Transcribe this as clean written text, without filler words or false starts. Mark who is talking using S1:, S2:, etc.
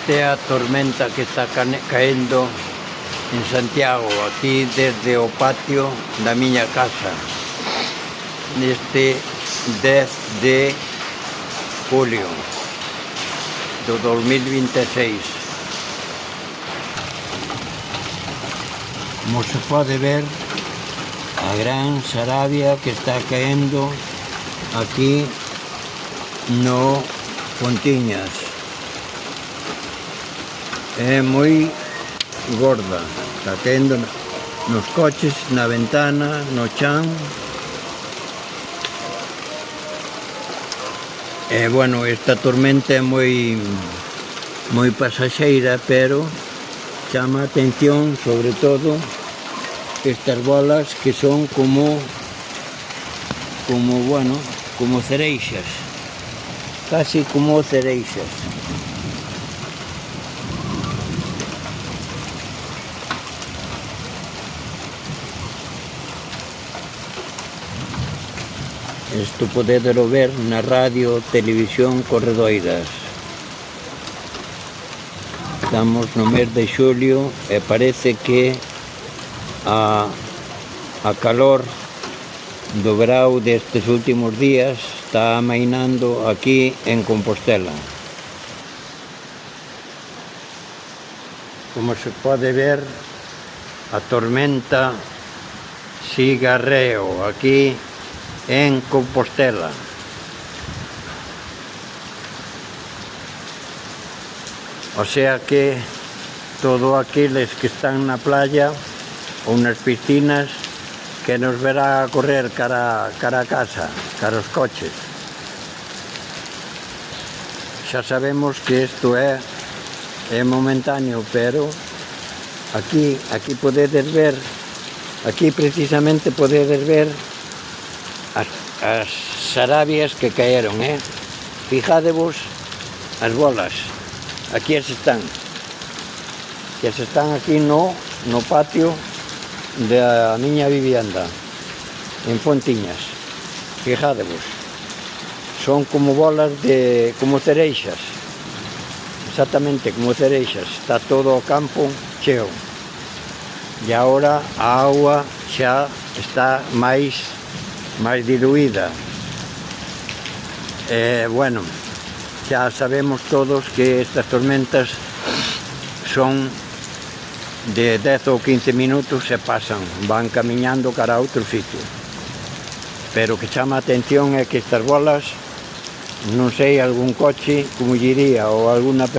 S1: Esta é a tormenta que está caendo en Santiago, aquí desde o patio da miña casa, neste 10 de julio do 2026. Como se pode ver, a gran sarabia que está caendo aquí no Pontiñas. É moi gorda, está caendo nos coches, na ventana, no chan. E, bueno, esta tormenta é moi pasaxeira, pero chama a atención, sobre todo, estas bolas que son como cereixas, casi como cereixas. Isto podedelo ver na radio, televisión Corredoiras. Estamos no mes de xulio e parece que a calor do verao destes últimos días está amainando aquí en Compostela. Como se pode ver, a tormenta sigue arreo aquí en Compostela. O sea que todos aqueles que están na playa ou nas piscinas, que nos verá a correr cara a casa, cara aos coches. Xa sabemos que isto é momentáneo, pero aquí podedes ver, aquí precisamente podedes ver as sarabias que caeron, Fijadevos as bolas, aquí as están, aquí no patio da miña vivienda, en Pontiñas. Fijadevos, son como bolas como cereixas, exactamente como cereixas, está todo o campo cheo. E agora a auga xa está máis diluída. Bueno, xa sabemos todos que estas tormentas son de 10 ou 15 minutos e pasan, van camiñando cara a outro sitio. Pero o que chama a atención é que estas bolas, non sei, algún coche, como diría, ou alguna